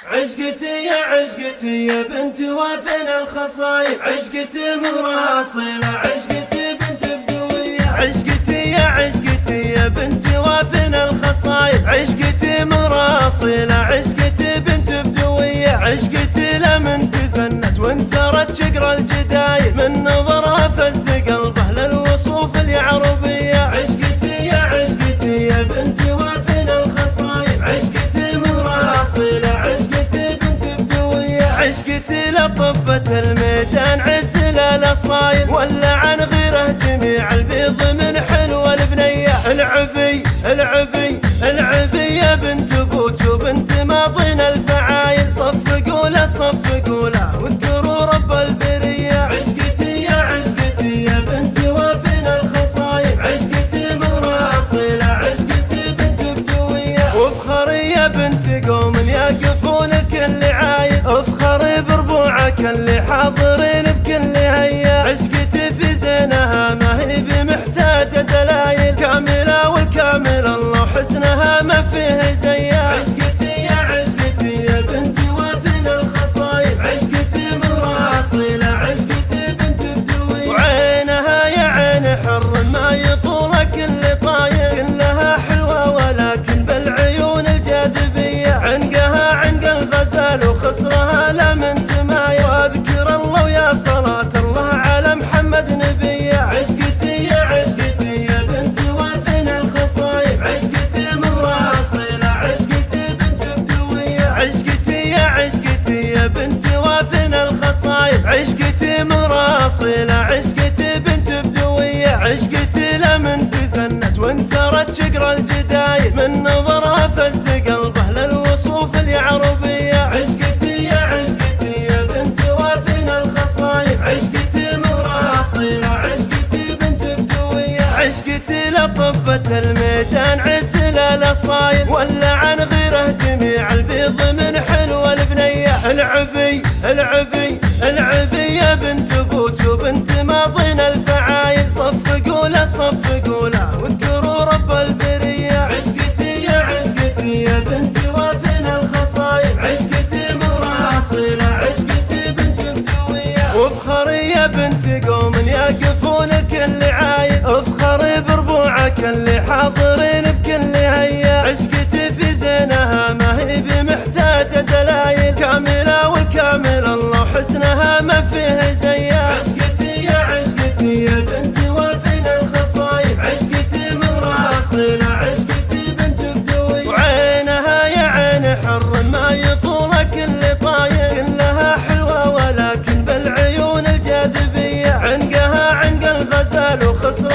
عشقتي يا عشقتي يا بنت وافن الخصايل، عشقتي مراصلة، عشقتي بنت بدوية، عشقتي يا عشقتي يا بنت وافن الخصايل، عشقتي مراصلة، عشقتي بنت بدوية، عشقتي لمن تثنت وانثرت شقر الجدايل، من نظرها فز قلبه للوصوف اليعربية، عشقتي يا عشقتي يا بنت وافن الخصايل، عشقتي مراصلة، عشقتي بنت بدوية، عشقتي لطبة الميدان عز للأصايل، ولا عن غيره جميع البيض من حلوة البنية، العبي العبي العبي يا بنت بوت وبنت ماضين الفعايل، صفقوا له صفقوا له واذكروا رب البرية، عشقتي يا عشقتي يا بنت وافن الخصايل، عشقتي مراصلة، عشقتي بنت بدوية، وافخري يا بنت قوم يقفون الكل عايل، افخري بربوعك اللي حاضرين بكل هيا، عشقتي في زينها ما هي بمحتاجة دلايل، كاملة والكامل الله حسنها ما فيه زيها، عشقتي يا عشقتي يا بنت وافن الخصايل، عشقتي مراصلة، عشقتي بنت بدوية، وعينها يا عين حر ما يطول كل طايل، كلها حلوة ولكن بالعيون الجاذبية، عنقها عنق الغزال وخصرها لمن تمايل، واذكر الله ويا صلاة الله على محمد نبيه، عشقتي يا عشقتي يا بنت وافن الخصايل، عشقتي مواصلة، عشقتي بنت بدوية، عشقتي يا عشقتي يا بنت وافن الخصايل، عشقتي مراصلة، عشقتي بنت بدوية، عشقتي لمن تثنت وانثرت شقر الجدايل، من نظرها فز قلبه للوصوف اليعربية، عشقتي يا عشقتي يا بنت وافن الخصايل، عشقتي مراصلة، عشقتي بنت بدوية، عشقتي لطبة الميدان عز للأصايل، ولا عن غيره جميع البيض من حلوة البنية، العبي العبي العبي يا بنت بوت وبنت ماضين الفعايل، صفقوا له صفقوا له واذكروا رب البرية، عشقتي يا عشقتي يا بنت وافن الخصايل، عشقتي مراصلة، عشقتي بنت بدوية، وافخري يا بنت قوم يقفون الكل عايل، افخري بربوعك اللي حاضرين بكل هيا، عشقتي في زينها ما هي بمحتاجة دلايل، كاملة والكامل الله حسنها ما فيه زيها، عشقتي يا عشقتي يا بنت وافن الخصايل، عشقتي مراصلة، عشقتي بنت بدوية، وعينها يا عين حر ما يطول كل طايل، كلها حلوة ولكن بالعيون الجاذبية، عنقها عنق الغزال وخصر